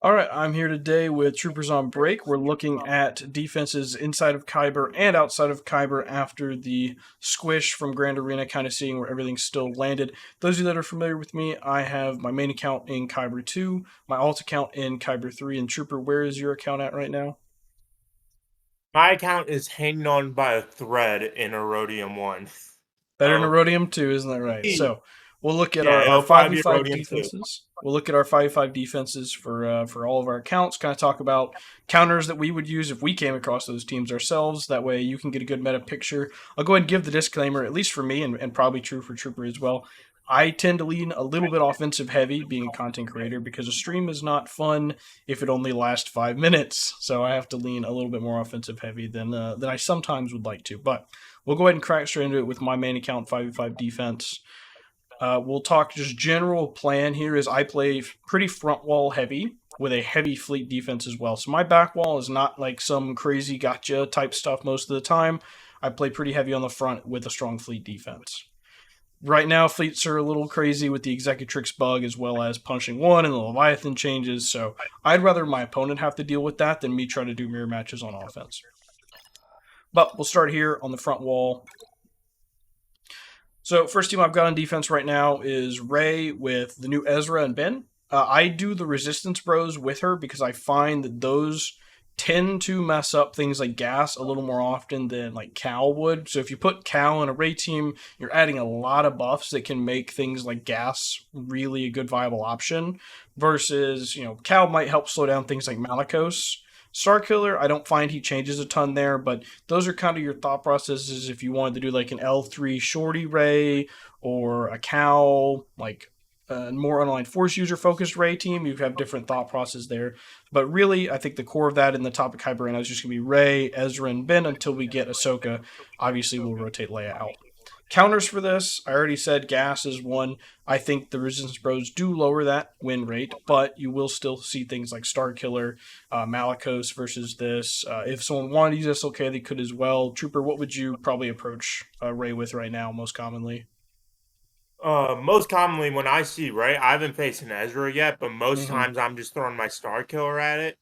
All right, I'm here today with Troopers on Break. We're looking at defenses inside of Kyber and outside of Kyber after the squish from Grand Arena, kind of seeing where everything's still landed. Those of you that are familiar with me, I have my main account in Kyber 2, my alt account in Kyber 3, and Trooper, where is your account at right now? My account is hanging on by a thread in Erodium 1. Better than Oh, Erodium 2, isn't that right? So we'll look at yeah, our it'll probably be 5v5 Erodium 2. defenses. We'll look at our 5v5 defenses for all of our accounts, kind of talk about counters that we would use if we came across those teams ourselves. That way you can get a good meta picture. I'll go ahead and give the disclaimer, at least for me, and probably true for Trooper as well. I tend to lean a little bit offensive heavy being a content creator because a stream is not fun if it only lasts 5 minutes. So I have to lean a little bit more offensive heavy than I sometimes would like to. But we'll go ahead and crack straight into it with my main account, 5v5 defense. We'll talk just general plan here is I play pretty front wall heavy with a heavy fleet defense as well. So my back wall is not like some crazy gotcha type stuff most of the time. I play pretty heavy on the front with a strong fleet defense. Right now, fleets are a little crazy with the Executrix bug as well as punching one and the Leviathan changes, so I'd rather my opponent have to deal with that than me try to do mirror matches on offense. But we'll start here on the front wall. So first team I've got on defense right now is Ray with the new Ezra and Ben. I do the resistance bros with her because I find that those tend to mess up things like gas a little more often than like Cal would. So if you put Cal in a Ray team, you're adding a lot of buffs that can make things like gas really a good viable option. Versus, Cal might help slow down things like Malicos. Starkiller, I don't find he changes a ton there, but those are kind of your thought processes if you wanted to do like an L3 Shorty Ray or a Cal, like a more unaligned force user focused Ray team. You have different thought process there. But really, I think the core of that in the topic Hyperana is just going to be Ray, Ezra, and Ben until we get Ahsoka. Obviously, we'll rotate Leia out. Counters for this, I already said gas is one. I think the Resistance Bros do lower that win rate, but you will still see things like Starkiller, Malicos versus this. If someone wanted to use SLK, they could as well. Trooper, what would you probably approach Ray with right now most commonly? Most commonly when I see Ray, I haven't faced an Ezra yet, but most Mm-hmm. times I'm just throwing my Star Killer at it.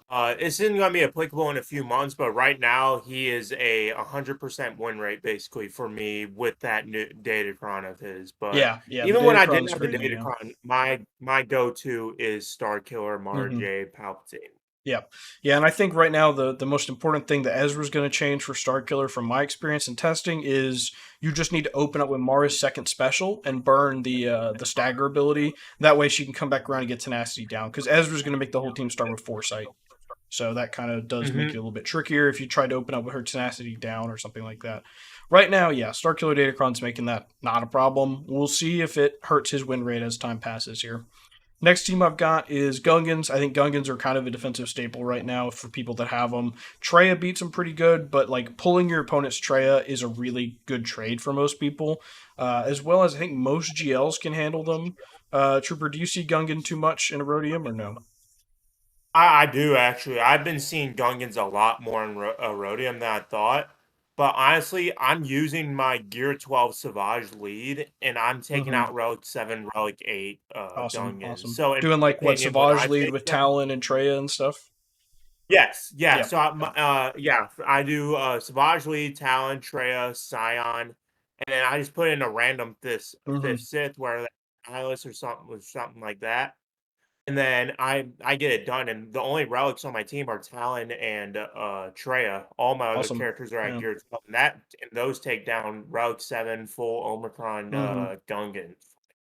It's isn't going to be applicable in a few months, but right now he is a 100% win rate basically for me with that new Datacron of his. But Yeah, the even when I didn't Datacron's have the great, yeah. Datacron, my go-to is Star Killer Mara Mm-hmm. J Palpatine. Yeah. Yeah, and I think right now the most important thing that Ezra's going to change for Starkiller from my experience in testing is you just need to open up with Mara's second special and burn the stagger ability. That way she can come back around and get tenacity down because Ezra's going to make the whole team start with foresight. So that kind of does make it a little bit trickier if you try to open up with her tenacity down or something like that. Right now, yeah, Starkiller Datacron's making that not a problem. We'll see if it hurts his win rate as time passes here. Next team I've got is Gungans. I think Gungans are kind of a defensive staple right now for people that have them. Treya beats them pretty good, but like pulling your opponent's Treya is a really good trade for most people, as well as I think most GLs can handle them. Trooper, do you see Gungan too much in Erodium or no? I do actually. I've been seeing Gungans a lot more in Rhodium than I thought. But honestly, I'm using my Gear 12 Savage lead, and I'm taking Mm-hmm. out Relic 7, Relic 8 Awesome, Gungans. awesome. So in Doing my like what opinion, when Savage I lead face with them, Talon and Treya and stuff. yes, yeah. Yeah, So yeah, I do Savage lead, Talon, Treya, Scion, and then I just put in a random mm-hmm. fifth Sith, where that Nihilus or something like that. And then I get it done, and the only relics on my team are Talon and Treya. All my other Awesome. characters are at Yeah. Gear 12, and those take down Relic 7 full Omicron Mm-hmm. Gungan.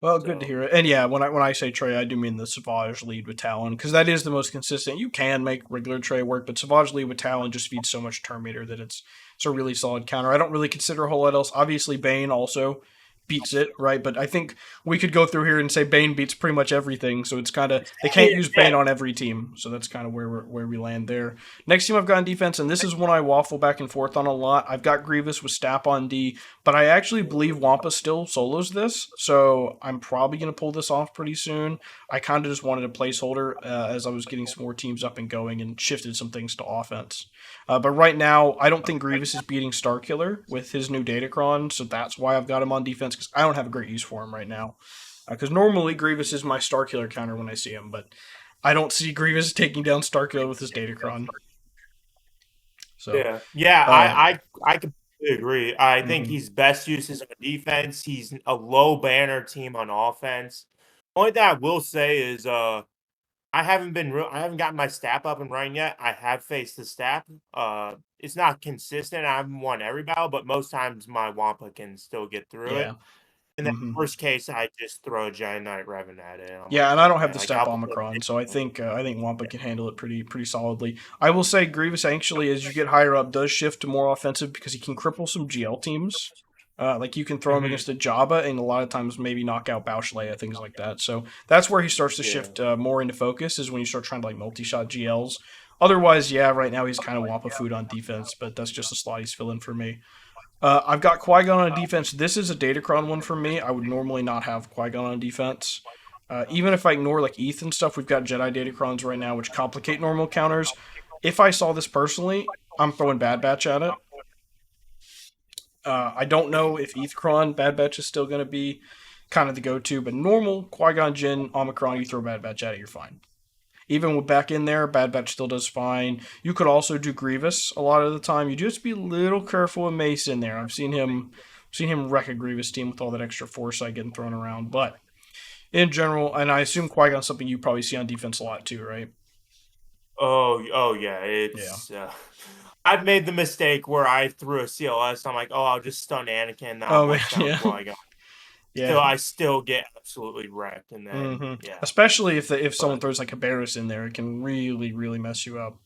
Well, good to So hear it. And yeah, when I say Trey, I do mean the Savage lead with Talon because that is the most consistent. You can make regular Trey work, but Savage lead with Talon just feeds so much turn meter that it's a really solid counter. I don't really consider a whole lot else. Obviously, Bane also beats it, right? But I think we could go through here and say Bane beats pretty much everything. So it's kind of they can't use yeah, Bane on every team. So that's kind of where we land there. Next team I've got on defense, and this is one I waffle back and forth on a lot. I've got Grievous with Stap on D, but I actually believe Wampa still solos this, so I'm probably going to pull this off pretty soon. I kind of just wanted a placeholder as I was getting some more teams up and going and shifted some things to offense. But right now, I don't think Grievous is beating Starkiller with his new Datacron, so that's why I've got him on defense because I don't have a great use for him right now. Because normally Grievous is my Starkiller counter when I see him, but I don't see Grievous taking down Starkiller with his Datacron. So, Yeah. uh, I completely agree. I think mhm. he's best uses on defense. He's a low banner team on offense. Only thing I will say is I haven't gotten my stat up and running yet. I have faced the stat. It's not consistent. I haven't won every battle, but most times my Wampa can still get through Yeah. it. In that Hmm. worst case, I just throw a giant Knight Revan at it. And I'm Yeah, like, and I fuck don't have that. the Like stat I'll put Omicron, so I think Wampa can handle it pretty solidly. I will say Grievous actually, as you get higher up, does shift to more offensive because he can cripple some GL teams. Like you can throw him Mhm. against a Jabba, and a lot of times maybe knock out Bausch Leia, things like that. So that's where he starts to Yeah. shift more into focus, is when you start trying to like multi-shot GLs. Otherwise, yeah, right now he's kind of Wampa food on defense, but that's just a slot he's filling for me. I've got Qui Gon on defense. This is a Datacron one for me. I would normally not have Qui Gon on defense. Even if I ignore like ETH and stuff, we've got Jedi Datacrons right now, which complicate normal counters. If I saw this personally, I'm throwing Bad Batch at it. I don't know if ETHCron Bad Batch is still going to be kind of the go-to, but normal Qui Gon Jinn Omicron, you throw Bad Batch at it, you're fine. Even with back in there, Bad Batch still does fine. You could also do Grievous a lot of the time. You just be a little careful with Mace in there. I've seen him wreck a Grievous team with all that extra foresight getting thrown around. But in general, and I assume Qui Gon's something you probably see on defense a lot too, right? Oh yeah. Yeah. It's I've made the mistake where I threw a CLS. I'm like, oh, I'll just stun Anakin. I'll Oh man, bust down yeah, Qui-Gon. yeah. So I still get absolutely wrecked, and then Hmm. yeah. Especially if someone But throws like a Barris in there, it can really mess you up.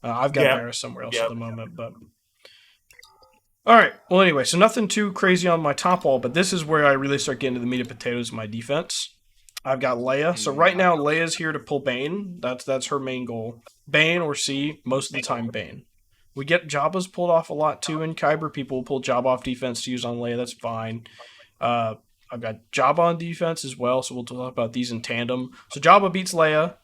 I've got yep, Barris somewhere else at yep. the moment, but all right. Well, anyway, so nothing too crazy on my top wall, but this is where I really start getting to the meat and potatoes of my defense. I've got Leia. So Mm. right now, Leia's here to pull Bane. That's her main goal. Bane or C. Most of the time, Bane. We get Jabba's pulled off a lot too in Kyber. People will pull Jabba off defense to use on Leia. That's fine. Uh, I've got Jabba on defense as well, so we'll talk about these in tandem. So Jabba beats Leia.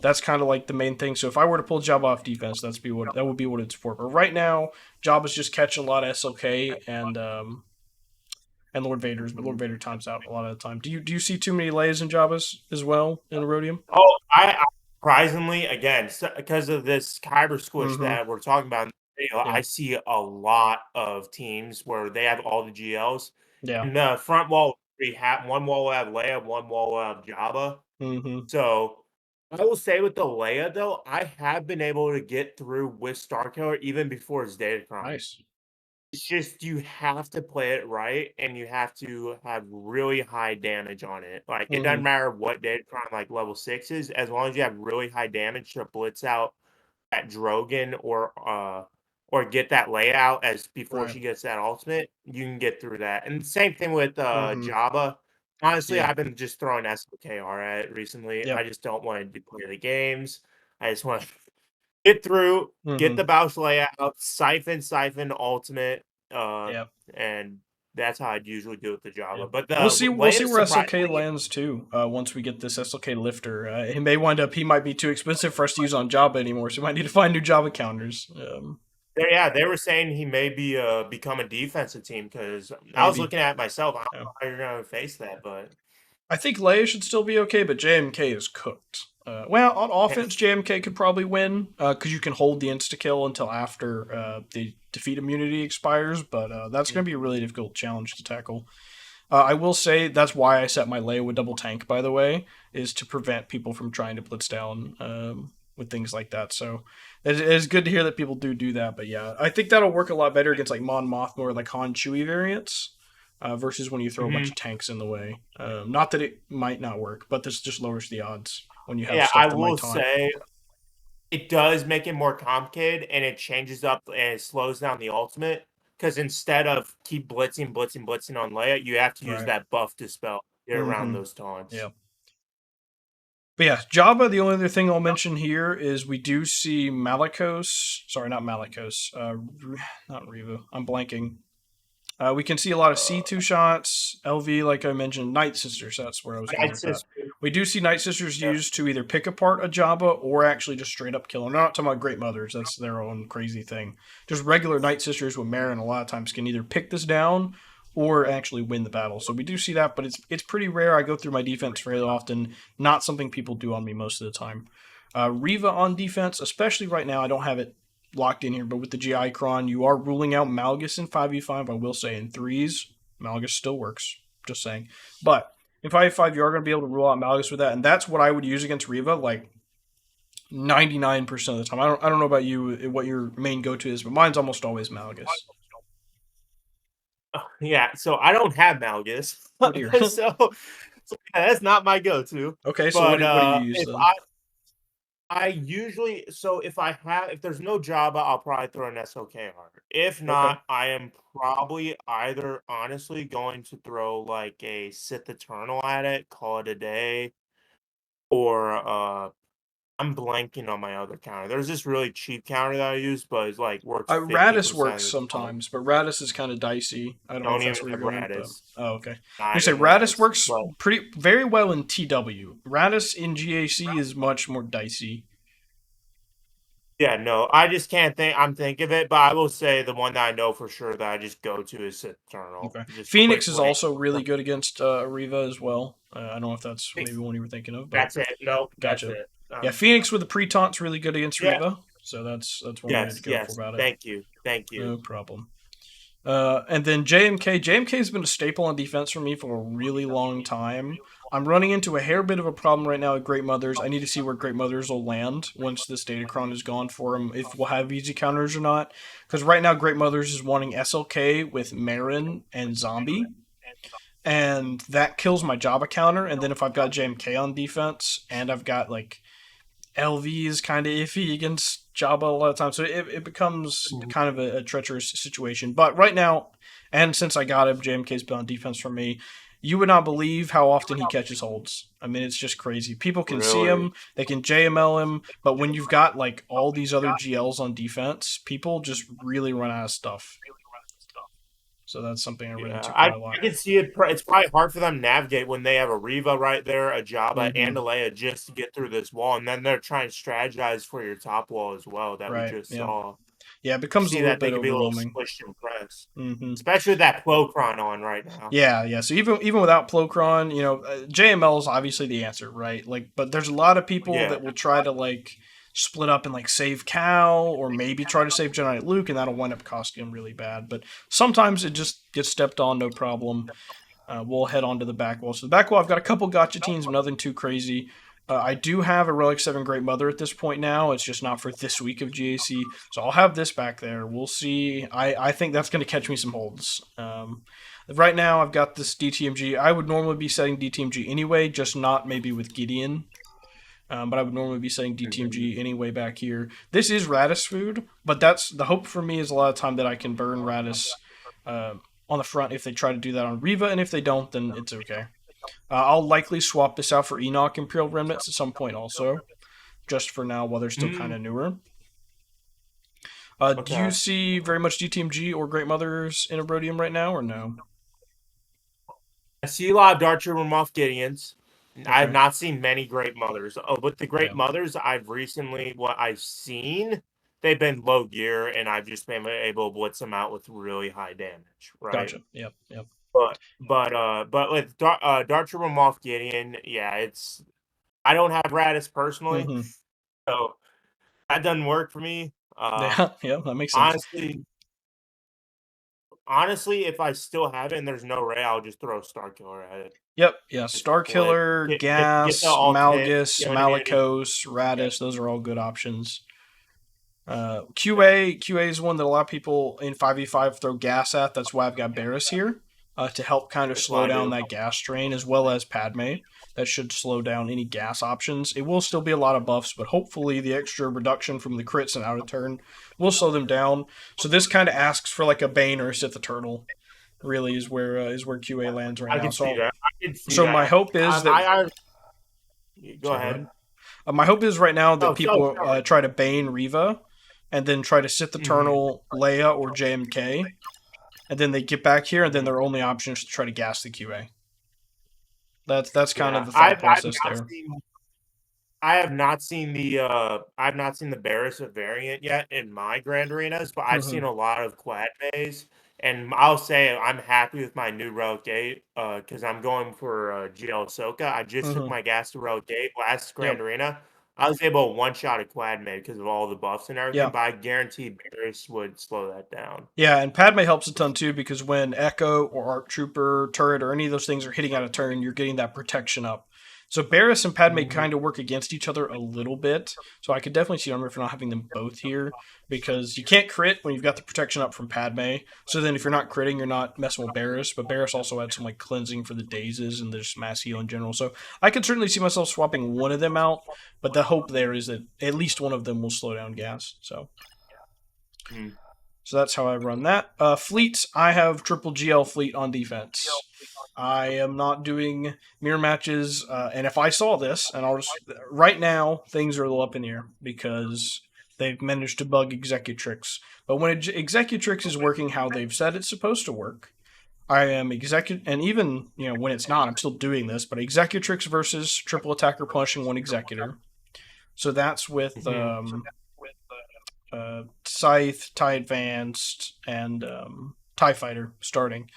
That's kind of like the main thing. So if I were to pull Jabba off defense, that would be what it's for. But right now, Jabba's just catching a lot of SLK and Lord Vader's, but Lord Vader times out a lot of the time. Do you see too many Leias and Jabbas as well in Rhodium? Oh, I surprisingly again because of this kyber squish Mm-hmm. that we're talking about in the video, Yeah. I see a lot of teams where they have all the GLs. Yeah. In the front wall, we have one wall will have Leia, one wall will have Jabba. Mm-hmm. So I will say with the Leia though, I have been able to get through with Starkiller even before his Datacron. Nice. It's just you have to play it right, and you have to have really high damage on it. Like, it Mm-hmm. doesn't matter what Datacron, like, level 6 is, as long as you have really high damage to blitz out that Drogon or get that layout as before Right. she gets that ultimate, you can get through that. And same thing with, Mm-hmm. Jabba. Honestly, Yeah. I've been just throwing SOKR at it recently. I Yep. just don't wanna play the games. I just wanna get through, get Mm-hmm. the Bausch layout, siphon ultimate, Yep. and that's how I'd usually do with the Java. Yep. But the We'll see Leia where SLK surprisingly, lands too. Once we get this SLK lifter, he may wind up. He might be too expensive for us to use on Jabba anymore, so we might need to find new Java counters. they were saying he may be become a defensive team because I was Maybe. looking at it myself. I don't Yeah. know how you're gonna face that, but I think Leia should still be okay, but JMK is cooked. Well, on offense, JMK could probably win because you can hold the insta kill until after the defeat immunity expires, but that's going to be a really difficult challenge to tackle. I will say that's why I set my Leia with double tank, by the way, is to prevent people from trying to blitz down with things like that. So it's good to hear that people do that. But yeah, I think that'll work a lot better against like Mon Mothma or like Han Chewie variants versus when you throw a bunch Mhm. of tanks in the way. Not that it might not work, but this just lowers the odds when you have Yeah, I stuff that might will taunt. say it does make it more complicated, and it changes up and it slows down the ultimate. Because instead of keep blitzing on Leia, you have to use Right. that buff dispel get around Mm-hmm. those taunts. Yeah. But yeah, Java, the only other thing I'll mention here is we do see Malicos. Sorry, not Malicos. Not Revo. I'm blanking. We can see a lot of C2 shots, LV, like I mentioned, Night Sisters. That's where I was going Night with that. Sister. We do see Night Sisters Yeah. used to either pick apart a Jabba or actually just straight up kill them. We're not talking about Great Mothers. That's their own crazy thing. Just regular Night Sisters with Marin a lot of times can either pick this down or actually win the battle. So we do see that, but it's pretty rare. I go through my defense fairly often. Not something people do on me most of the time. Riva on defense, especially right now, I don't have it locked in here, but with the GI Cron, you are ruling out Malgus in 5v5. I will say in 3s, Malgus still works. Just saying. But in 5v5, you are going to be able to rule out Malgus with that, and that's what I would use against Riva, like 99% of the time. I don't know about you, what your main go-to is, but mine's almost always Malgus. Yeah, so I don't have Malgus. so yeah, that's not my go-to. Okay, so but what do you use if then? I usually, so if there's no Jabba, I'll probably throw an SOKR. If not, Okay. I am probably either honestly going to throw like a Sith Eternal at it, call it a day, or I'm blanking on my other counter. There's this really cheap counter that I use, but it's like works Radis 50% works of the time. sometimes, but Radis is kind of dicey. I don't know if Don't that's even where you're have going, but Radis. okay. Not You say even Radis Radis, works but very well in TW. Radis in GAC is much more dicey. yeah, no, I just can't think of it, but I will say the one that I know for sure that I just go to is Sith Eternal. Okay. Just Phoenix is quickly. also really good against Riva as well. I don't know if that's maybe one you were thinking of, but That's it. No, that's gotcha. it. Yeah, Phoenix with the pre-taunt's really good against Yeah. Riva, so that's one way to go for Yes. about it. Thank you. No problem. And then JMK. JMK has been a staple on defense for me for a really long time. I'm running into a hair bit of a problem right now with Great Mothers. I need to see where Great Mothers will land once this Datacron is gone for him, if we'll have easy counters or not. Because right now, Great Mothers is wanting SLK with Marin and Zombie. And that kills my Jabba counter. And then if I've got JMK on defense and I've got like LV is kind of iffy against Jabba a lot of times, so it becomes kind of a treacherous situation. But right now, and since I got him, JMK's been on defense for me. You would not believe how often he catches holds. I mean, it's just crazy. People can see him, they can JML him, but when you've got like all these other GLs on defense, people just really run out of stuff. So that's something I run into quite a lot. I can see it. It's probably hard for them to navigate when they have a Riva right there, a Jabba, and a Leia just to get through this wall, and then they're trying to strategize for your top wall as well that we just saw. Yeah, it becomes a little bit they can overwhelming. Be a little squished and pressed. Especially with that Plocron on right now. Yeah. So even without Plocron, JML is obviously the answer, right? Like, but there's a lot of people that will try to like split up and like save Cal or maybe try to save Jedi Knight Luke, and that'll wind up costing him really bad. But sometimes it just gets stepped on, no problem. We'll head on to the back wall. So the back wall, I've got a couple gotcha teams, but nothing too crazy. I do have a Relic 7 Great Mother at this point now. It's just not for this week of GAC. So I'll have this back there. We'll see. I think that's going to catch me some holds. Right now, I've got this DTMG. I would normally be setting DTMG anyway, just not maybe with Gideon. But I would normally be setting DTMG anyway back here. This is Radis food, but that's the hope for me is a lot of time that I can burn Radis on the front if they try to do that on Riva, and if they don't, then it's okay. I'll likely swap this out for Enoch Imperial Remnants at some point also, just for now while they're still kind of newer. Do you see very much DTMG or Great Mothers in Abrodium right now, or no? I see a lot of Dark Trooper Moff Gideons. Okay. I have not seen many Great Mothers. But the Great Mothers I've recently, what I've seen, they've been low gear, and I've just been able to blitz them out with really high damage, right? Gotcha. Yep. But with Dark Trooper Moff Gideon, yeah, I don't have Radis personally, so that doesn't work for me. Yeah, that makes sense. Honestly, if I still have it and there's no Ray, I'll just throw Starkiller at it. Yep, yeah, Starkiller, Gas, Malgus, Malicos, Radis, those are all good options. QA is one that a lot of people in 5v5 throw Gas at. That's why I've got Barris here to help kind of slow down that gas train, as well as Padme. That should slow down any gas options. It will still be a lot of buffs, but hopefully the extra reduction from the crits and out of turn will slow them down. So this kind of asks for like a Bane or a Sith Eternal. Really is where QA lands right now. I can see that. So my hope is that. Go ahead. My hope is right now that people try to Bane Riva, and then try to Sith Eternal Leia or JMK, and then they get back here, and then their only option is to try to gas the QA. That's kind of the thought process there. I have not seen the Barris variant yet in my Grand Arenas, but I've seen a lot of Quad Bays And I'll say I'm happy with my new Relic 8 because I'm going for GL Ahsoka. I just took Mm-hmm. my gas to Relic 8 last Grand Yep. Arena. I was able to one-shot a quad mate because of all the buffs and everything, Yeah. but I guarantee Barris would slow that down. Yeah, and Padme helps a ton too because when Echo or Arc Trooper, Turret, or any of those things are hitting out of turn, you're getting that protection up. So Barris and Padme Mhm. kind of work against each other a little bit. So I could definitely see Armor for not having them both here because you can't crit when you've got the protection up from Padme. So then if you're not critting, you're not messing with Barris. But Barris also had some like cleansing for the dazes and there's mass heal in general. So I could certainly see myself swapping one of them out. But the hope there is that at least one of them will slow down gas. Mm. So that's how I run that. Fleets, I have triple GL fleet on defense. I am not doing mirror matches, and if I saw this, and I'll just right now things are a little up in the air because they've managed to bug Executrix. But when Executrix is working how they've said it's supposed to work, I am and even when it's not, I'm still doing this. But Executrix versus triple attacker punishing one Executor. So that's with Mhm. Scythe, TIE Advanced, and TIE Fighter starting.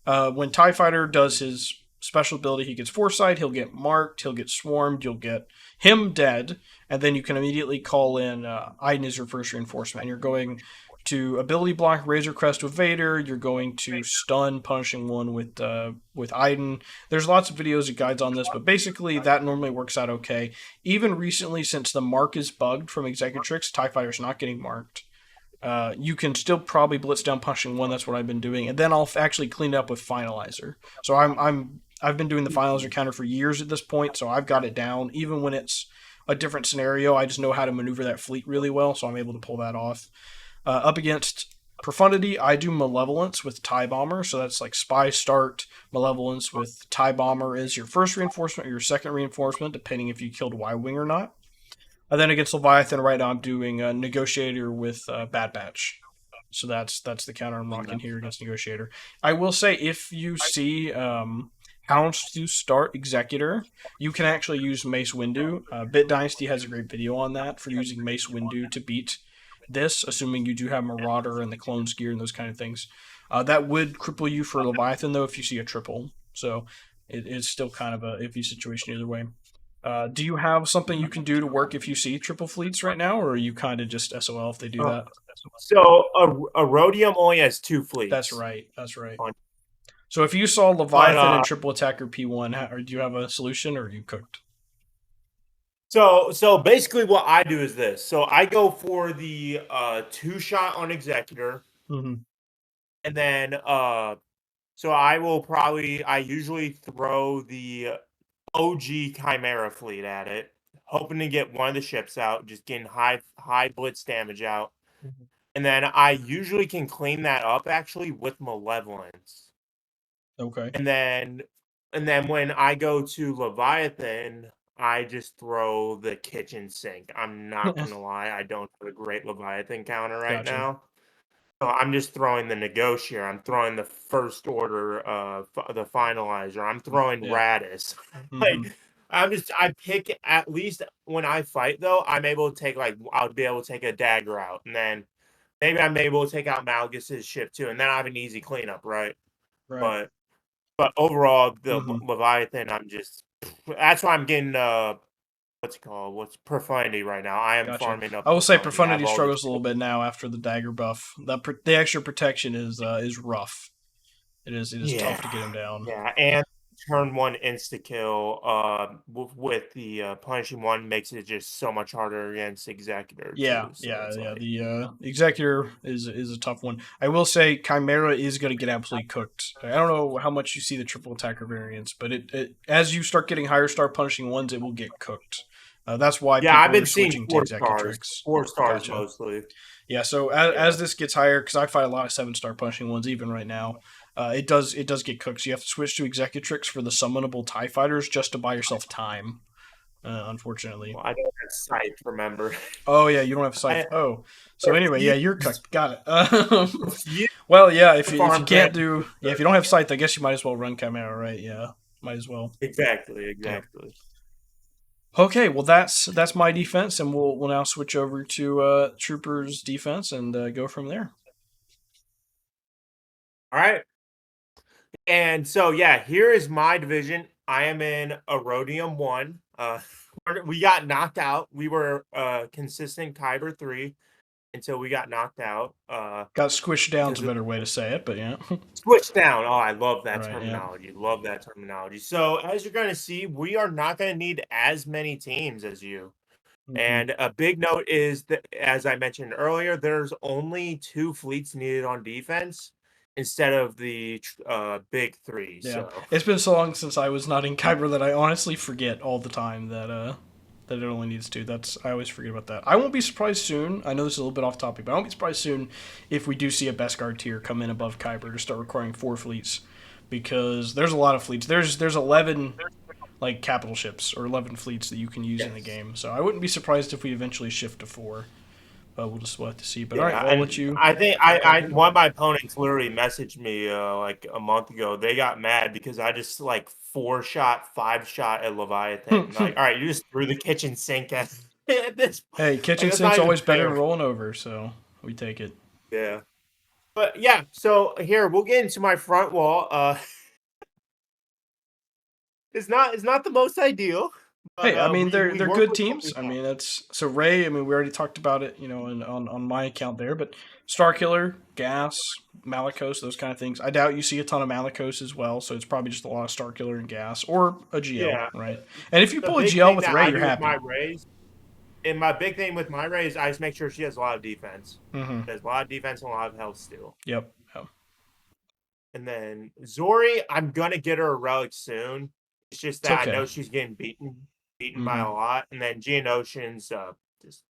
When TIE Fighter does his special ability, he gets Foresight, he'll get marked, he'll get swarmed, you'll get him dead, and then you can immediately call in Iden as your first reinforcement. And you're going to ability block Razor Crest with Vader, you're going to stun punishing one with Iden. There's lots of videos and guides on this, but basically that normally works out okay. Even recently, since the mark is bugged from Executrix, TIE Fighter's not getting marked. You can still probably blitz down punching one. That's what I've been doing, and then I'll actually clean it up with finalizer. So I've been doing the finalizer counter for years at this point, so I've got it down. Even when it's a different scenario, I just know how to maneuver that fleet really well, so I'm able to pull that off. Up against Profundity, I do Malevolence with TIE Bomber, so that's like Spy Start Malevolence with TIE Bomber is your first reinforcement or your second reinforcement, depending if you killed Y-Wing or not. And then against Leviathan, right now I'm doing a Negotiator with Bad Batch. So that's the counter I'm rocking here against Negotiator. I will say if you see Houndstooth start Executor, you can actually use Mace Windu. Bit Dynasty has a great video on that for using Mace Windu to beat this, assuming you do have Marauder and the Clones gear and those kind of things. That would cripple you for Leviathan though if you see a triple. So it's still kind of a iffy situation either way. Do you have something you can do to work if you see triple fleets right now, or are you kind of just SOL if they do that? So a Rhodium only has 2 That's fleets. right. That's right. On, So if you saw but Leviathan and triple attacker P1, or do you have a solution, or are you cooked? so basically what I do is this. So I go for the 2-shot on Executor, Mm-hmm. and then so I usually throw the OG Chimera fleet at it, hoping to get one of the ships out, just getting high blitz damage out. Mm-hmm. And then I usually can clean that up actually with Malevolence. Okay. And then when I go to Leviathan, I just throw the kitchen sink. I'm not gonna lie, I don't have a great Leviathan counter right Gotcha. now. So I'm just throwing the Negotiator. I'm throwing the first order, the finalizer. I'm throwing Yeah. Radis. Mm-hmm. Like I pick at least when I fight though. I'm able to take I'll be able to take a dagger out, and then maybe I'm able to take out Malgus's ship too, and then I have an easy cleanup, right? Right. But overall, the Mm-hmm. Leviathan, that's why I'm getting what's it called? What's Profundity right now? I am Gotcha. farming up I will say Profundity. I have Profundity all the struggles a little bit now after the dagger buff. The extra protection is rough. It is tough to get him down. Yeah, and turn 1 insta kill with the punishing one makes it just so much harder against Executor Yeah, too. So yeah, it's yeah. like The Executor is a tough one. I will say Chimera is going to get absolutely cooked. I don't know how much you see the triple attacker variants, but it as you start getting higher star punishing ones, it will get cooked. That's why yeah, I've people are been seeing switching to 4 stars, Executrix. 4 stars Gotcha. mostly. Yeah, so Yeah, as this gets higher, because I fight a lot of 7-star punching ones even right now, it does get cooked. So you have to switch to Executrix for the summonable Tie Fighters just to buy yourself time. Unfortunately. well, I don't have sight. Remember, Oh yeah, you don't have scythe. I Oh, so anyway, yeah, you're refuse, cooked. Got it. refuse Well, yeah, to if you farm Grand. can't do if you don't have scythe, I guess you might as well run Chimera, right? Yeah, might as well. Exactly, Yep. exactly. Okay, well that's my defense, and we'll now switch over to Troopers defense and go from there. All right. And so, yeah, here is my division. I am in Erodium 1. We got knocked out. We were consistent Kyber 3 until we got knocked out. Got squished down's Because a of better way to say it, but yeah. switch down. Oh, I love that Right, yeah. terminology. Love that terminology. So, as you're going to see, we are not going to need as many teams as you. And a big note is that, as I mentioned earlier, there's only 2 fleets needed on defense instead of the big 3. Yeah, So, it's been so long since I was not in Kyber that I honestly forget all the time that it only needs two. I always forget about that. I won't be surprised soon. I know this is a little bit off topic, but I won't be surprised soon if we do see a best guard tier come in above Kyber to start requiring 4 fleets, because there's a lot of fleets. There's 11 like capital ships or 11 fleets that you can use in the yes. game. So I wouldn't be surprised if we eventually shift to 4. But we'll have to see. But all right, Yeah, well, I'll let and you I think talk I here. one of my opponents literally messaged me like a month ago. They got mad because I just like 4-shot, 5-shot at Leviathan. Like, all right, you just threw the kitchen sink at, at this. Hey, Like, kitchen that's sink's not even always better than fair. rolling over, so we take it. Yeah, but yeah. So here we'll get into my front wall. It's not the most ideal, but Hey, I mean we they're work good with what teams. we I have. mean that's so Ray. I mean we already talked about it, on my account there. But Starkiller, Gas, Malicos, those kind of things. I doubt you see a ton of Malicos as well. So it's probably just a lot of Starkiller and Gas or a GL, Yeah, right? And if you the pull a big GL thing with that Ray, I you're do with my happy. raise, and my big thing with my raise, I just make sure she has a lot of defense. Mm-hmm. There's a lot of defense and a lot of health steal. Yep. Yep. And then Zori, I'm gonna get her a relic soon. It's just It's that I okay. know she's getting beaten by Mm-hmm. a lot. And then Geonosians, just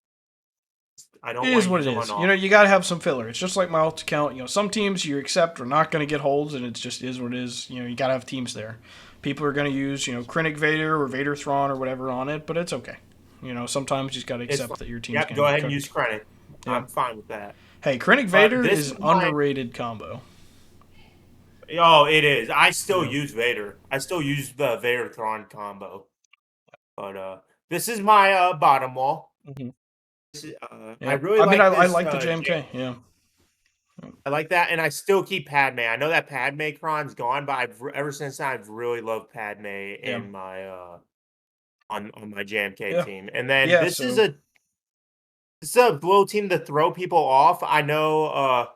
I It don't is want what it using is. one off. You got to have some filler. It's just like my alt account. Some teams you accept are not going to get holds, and it just is what it is. You got to have teams there. People are going to use, Krennic Vader or Vader Thrawn or whatever on it, but it's okay. Sometimes you just got to It's fine. accept that your team's Yep, going to go get ahead and cooked. use credit. I'm Yep. fine with that. Hey, Krennic But Vader this is is an my underrated combo. it is. I still Yeah. use Vader. I still use the Vader Thrawn combo. But this is my bottom wall. Hmm. I Yep. really I mean, like I this like the JMK. Yeah. I like that, and I still keep Padme. I know that Padme cron's gone, but ever since then, I've really loved Padme Yeah. in my on my JMK Yeah. team. And then Yeah. So this is a blow team to throw people off. I know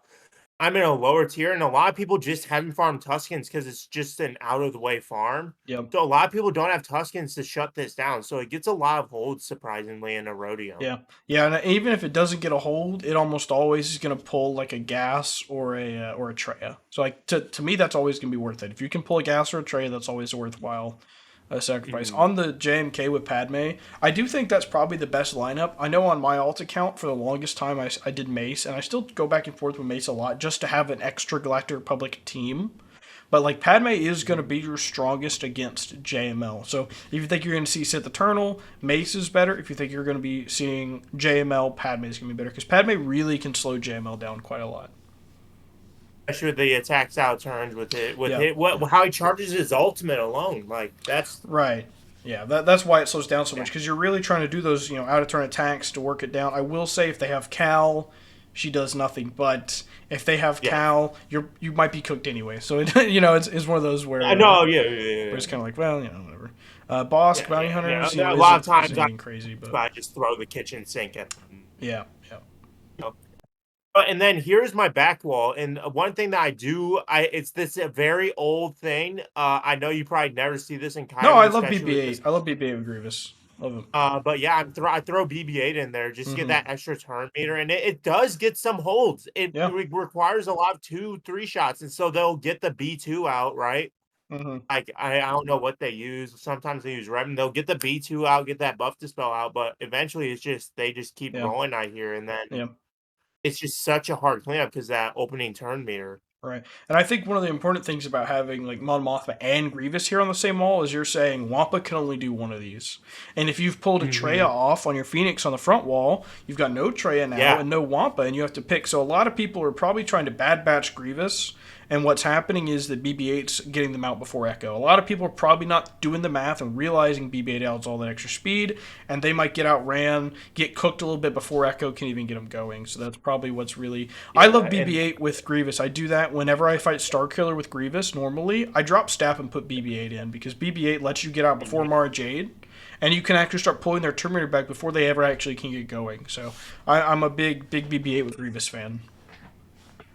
I'm in a lower tier, and a lot of people just haven't farmed Tuskens because it's just an out of the way farm. yep. So a lot of people don't have Tuskens to shut this down. So it gets a lot of holds surprisingly in a Rhodium. Yeah, yeah, and even if it doesn't get a hold, it almost always is going to pull like a gas or a Treya. So like to me, that's always going to be worth it. If you can pull a gas or a Treya, that's always a worthwhile sacrifice. Mhm. On the JMK with Padme, I do think that's probably the best lineup. I know on my alt account for the longest time I did Mace, and I still go back and forth with Mace a lot just to have an extra Galactic Republic team. But like Padme is going to be your strongest against JML. So if you think you're going to see Sith Eternal, Mace is better. If you think you're going to be seeing JML, Padme is going to be better because Padme really can slow JML down quite a lot. Especially with the attacks out turns with Yeah, it, what how he charges his ultimate alone. Like that's right. Yeah, that's why it slows down so much yeah. because you're really trying to do those out of turn attacks to work it down. I will say if they have Cal, she does nothing. But if they have Yeah. Cal, you might be cooked anyway. So it's one of those I where know, yeah, where yeah, it's kind of like, well, whatever. Bosk, yeah, Bounty yeah, Hunters, yeah. A lot of isn't times anything crazy, but I just throw the kitchen sink at them. yeah, yeah. You know? And then here's my back wall, and one thing that I do, it's this a very old thing. I know you probably never see this in No, I Kyber, love especially with this. BB-8. I love BB-8 with Grievous. Love him. But yeah, I throw BB-8 in there just to get Mm-hmm. that extra turn meter, and it does get some holds. It Yeah. requires a lot of 2-3 shots, and so they'll get the B2 out, right? Mm-hmm. Like I don't know what they use. Sometimes they use Revan. They'll get the B2 out, get that buff dispel out, but eventually it's just they just keep Yeah. rolling out here, and then Yeah. it's just such a hard cleanup because that opening turn meter. Right. And I think one of the important things about having like Mon Mothma and Grievous here on the same wall is you're saying Wampa can only do one of these. And if you've pulled a Treya off on your Phoenix on the front wall, you've got no Treya now Yeah. and no Wampa, and you have to pick. So a lot of people are probably trying to bad batch Grievous And what's happening is that BB-8's getting them out before Echo. A lot of people are probably not doing the math and realizing BB-8 adds all that extra speed, and they might get outran, get cooked a little bit before Echo can even get them going. So that's probably what's really... I love BB-8 with Grievous. I do that whenever I fight Starkiller with Grievous. Normally, I drop Staff and put BB-8 in, because BB-8 lets you get out before Mara Jade, and you can actually start pulling their Terminator back before they ever actually can get going. So I'm a big BB-8 with Grievous fan.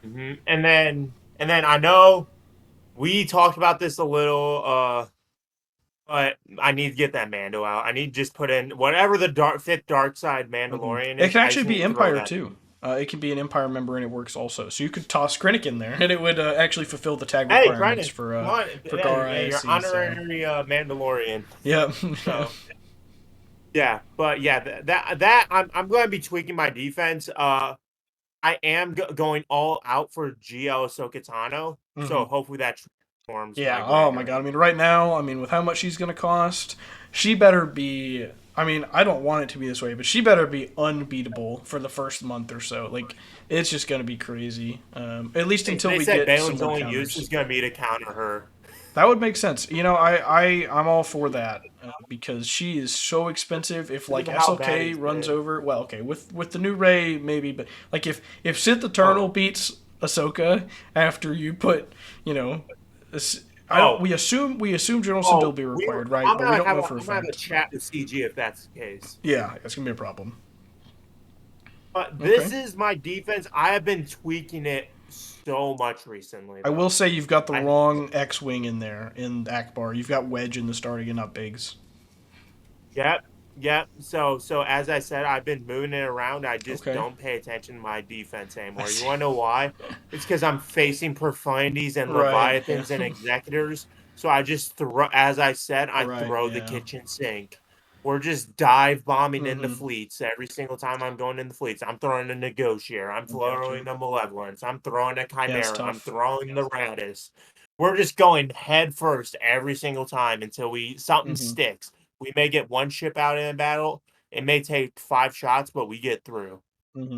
And then I know we talked about this a little, but I need to get that Mando out. I need to just put in whatever the fifth dark side Mandalorian is. It can actually be Empire too. It can be an Empire member, and it works also. So you could toss Krennic in there, and it would actually fulfill the tag requirements for Gar. Your honorary Mandalorian. Yeah. So, yeah, but yeah, that I'm going to be tweaking my defense. I am going all out for GL Ahsoka Tano, so hopefully that transforms. Yeah. Oh my god. I mean, right now, with how much she's going to cost, she better be. I don't want it to be this way, but she better be unbeatable for the first month or so. Like, it's just going to be crazy. At least until we get Balin's some more only use is going to be to counter her. That would make sense. I'm all for that because she is so expensive. If like SLK runs over, well, okay, with the new Rey maybe, but like if Sith Eternal beats Ahsoka after you put, we assume General Sin will be required, right? But we don't know for a fact. I'm gonna have a chat with CG if that's the case. Yeah, it's gonna be a problem. But this is my defense. I have been tweaking it so much recently. I will say you've got the wrong X-Wing in there in Akbar. You've got Wedge in the starting and not Biggs. Yep. So as I said, I've been moving it around. I just don't pay attention to my defense anymore. You want to know why? It's because I'm facing Profanities and Leviathans and Executors. So I just throw, as I said, throw the kitchen sink. We're just dive bombing into fleets every single time I'm going in the fleets. I'm throwing a Negotiator. I'm throwing a Malevolence. I'm throwing a Chimera. I'm throwing the Radis. We're just going head first every single time until something sticks. We may get one ship out in a battle. It may take 5 shots, but we get through.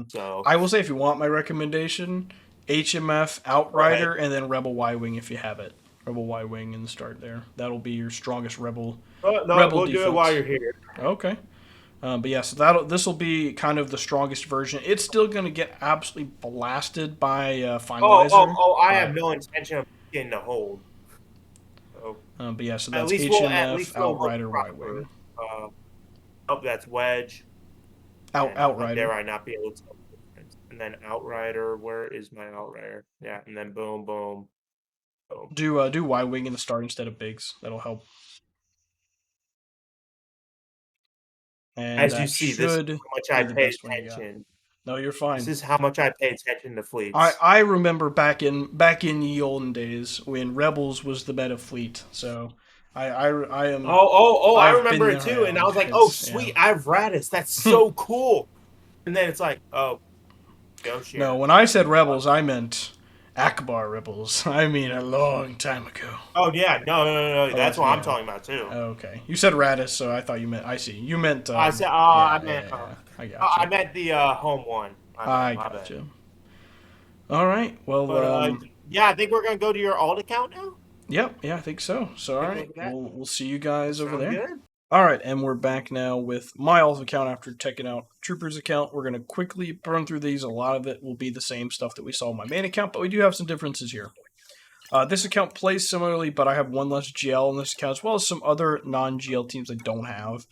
So I will say, if you want my recommendation, HMF, Outrider, and then Rebel Y-Wing if you have it. Rebel Y-Wing in the start there. That'll be your strongest Rebel. We'll do it while you're here. Okay. But yeah, so this will be kind of the strongest version. It's still going to get absolutely blasted by Finalizer. I have no intention of getting a hold. But yeah, so that's HMF, Outrider, Y-Wing. That's Wedge. Outrider. There I not be able to. And then Outrider. Where is my Outrider? Yeah, and then boom. Do Y-Wing in the start instead of Biggs. That'll help. And as you see, this is how much I pay attention. No, you're fine. This is how much I pay attention to fleets. I remember back in the olden days when Rebels was the meta fleet. So I am. I remember it too, and I was like, sweet, I have Radis. That's so cool. And then it's like, go share. No, when I said Rebels, I meant Akbar Rebels. I mean, a long time ago. Oh yeah, no. That's what I'm talking about too. Okay, you said Radis, so I thought you meant. I see. You meant. I said. I meant. I got you. I meant the home one. I got you. All right. Well. Yeah, I think we're gonna go to your alt account now. Yep. Yeah, I think so. So all right, we'll see you guys over there. Good. All right, and we're back now with my alt account after checking out Trooper's account. We're going to quickly run through these. A lot of it will be the same stuff that we saw on my main account, but we do have some differences here. This account plays similarly, but I have one less GL on this account, as well as some other non-GL teams I don't have,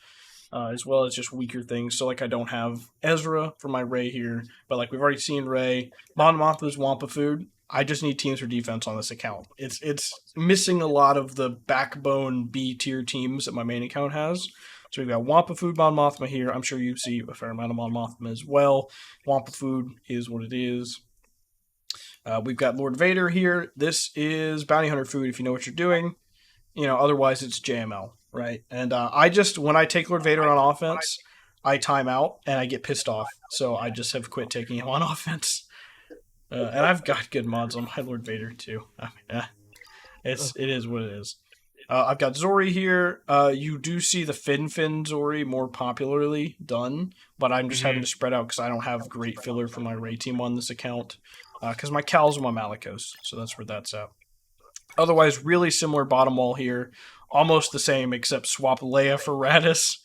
as well as just weaker things. So, like, I don't have Ezra for my Rey here, but, like, we've already seen Rey. Mon Mothma's Wampa Food. I just need teams for defense on this account. It's missing a lot of the backbone B-tier teams that my main account has. So we've got Wampa Food, Mon Mothma here. I'm sure you see a fair amount of Mon Mothma as well. Wampa Food is what it is. We've got Lord Vader here. This is Bounty Hunter Food if you know what you're doing. Otherwise it's JML, right? And when I take Lord Vader on offense, I time out and I get pissed off. So I just have quit taking him on offense. And I've got good mods on my Lord Vader too. It is what it is. I've got Zori here. You do see the Fin Zori more popularly done, but I'm just having to spread out because I don't have great filler for my Rey team on this account. because my Cal's my Malicos, so that's where that's at. Otherwise, really similar bottom wall here, almost the same except swap Leia for Radis.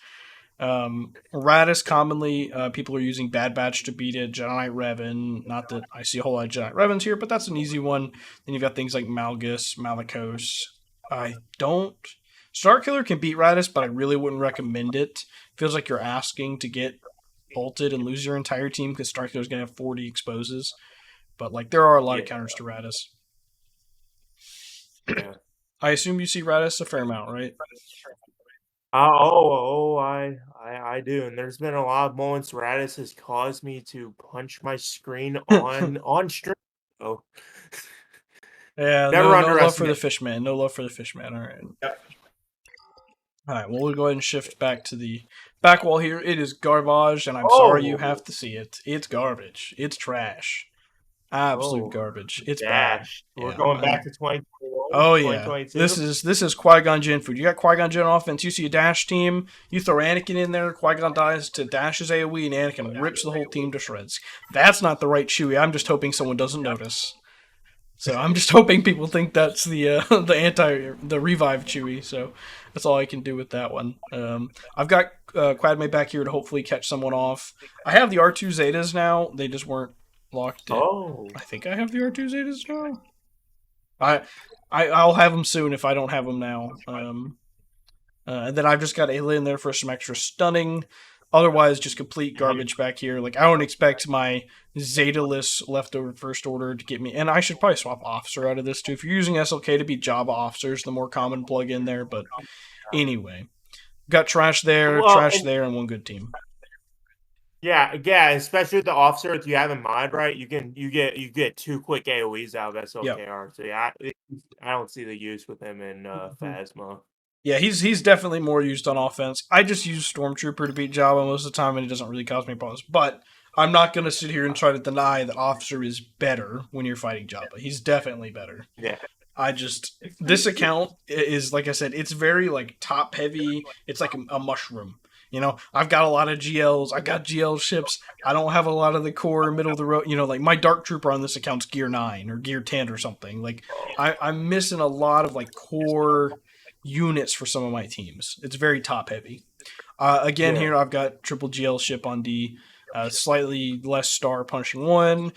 Radis commonly people are using Bad Batch to beat it. Jedi Knight Revan, not that I see a whole lot of Jedi Knight Revans here, but that's an easy one. Then you've got things like Malgus, Malicos. I don't. Starkiller can beat Radis, but I really wouldn't recommend it. Feels like you're asking to get bolted and lose your entire team because Starkiller's gonna have 40 exposes. But like there are a lot of counters to Radis. Yeah. I assume you see Radis a fair amount, right? I do, and there's been a lot of moments Radis has caused me to punch my screen on stream. Oh, yeah, never no love for the underestimate. Fishman. No love for the Fishman. All right. Yep. All right. Well, we'll go ahead and shift back to the back wall here. It is garbage, and I'm sorry you have to see it. It's garbage. It's trash. Absolute garbage. It's bad. We're Yeah, going back to 2021. Oh yeah, 2022. this is Qui-Gon Jinn food. You got Qui-Gon Jinn offense. You see a Dash team. You throw Anakin in there. Qui-Gon dies to Dash's AOE, and Anakin rips the whole team to shreds. That's not the right Chewie. I'm just hoping someone doesn't notice. So I'm just hoping people think that's the the revive Chewie. So that's all I can do with that one. I've got Quadme back here to hopefully catch someone off. I have the R2 Zetas now. They just weren't locked in. Oh, I think I have the R2 Zetas now. I'll have them soon if I don't have them now. And then I've just got Ayla in there for some extra stunning. Otherwise, just complete garbage back here. Like, I don't expect my Zeta-less leftover first order to get me. And I should probably swap officer out of this too. If you're using SLK to be Jabba officers, the more common plug in there. But anyway, got trash there, trash there, and one good team. Yeah, especially with the officer, if you have in mind, right, you get 2 quick AoEs out of SLKR. Yep. So yeah, I don't see the use with him in Phasma. Yeah, he's definitely more used on offense. I just use Stormtrooper to beat Jabba most of the time, and it doesn't really cause me problems. But I'm not going to sit here and try to deny that Officer is better when you're fighting Jabba. He's definitely better. Yeah. This account is, like I said, it's very like top heavy. It's like a mushroom. You know, I've got a lot of GLs. I got GL ships. I don't have a lot of the core middle of the road. You know, like my Dark Trooper on this account's gear 9 or gear 10 or something. Like I'm missing a lot of like core units for some of my teams. It's very top heavy. Here I've got triple GL ship on D. Slightly less star punching 1.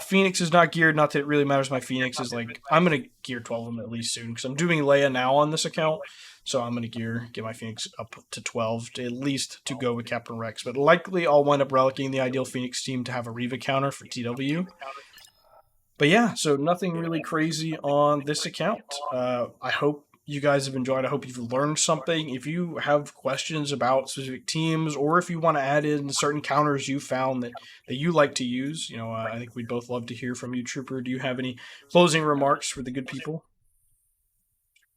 Phoenix is not geared. Not that it really matters. My Phoenix is like, I'm going to gear 12 of them at least soon because I'm doing Leia now on this account. So I'm going to get my Phoenix up to 12 to at least to go with Captain Rex. But likely I'll wind up relicking the ideal Phoenix team to have a Reva counter for TW. But yeah, so nothing really crazy on this account. I hope you guys have enjoyed. I hope you've learned something. If you have questions about specific teams, or if you want to add in certain counters you found that you like to use, you know, I think we'd both love to hear from you, Trooper. Do you have any closing remarks for the good people?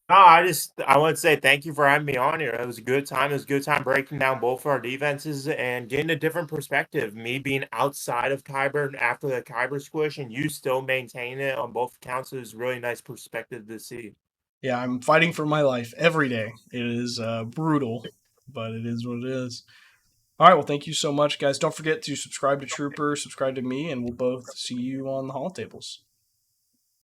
No, I want to say thank you for having me on here. It was a good time. It was a good time breaking down both of our defenses and getting a different perspective. Me being outside of Kyber after the Kyber squish, and you still maintain it on both accounts. It was a really nice perspective to see. Yeah, I'm fighting for my life every day. It is brutal, but it is what it is. All right, well, thank you so much, guys. Don't forget to subscribe to Trooper, subscribe to me, and we'll both see you on the hall tables.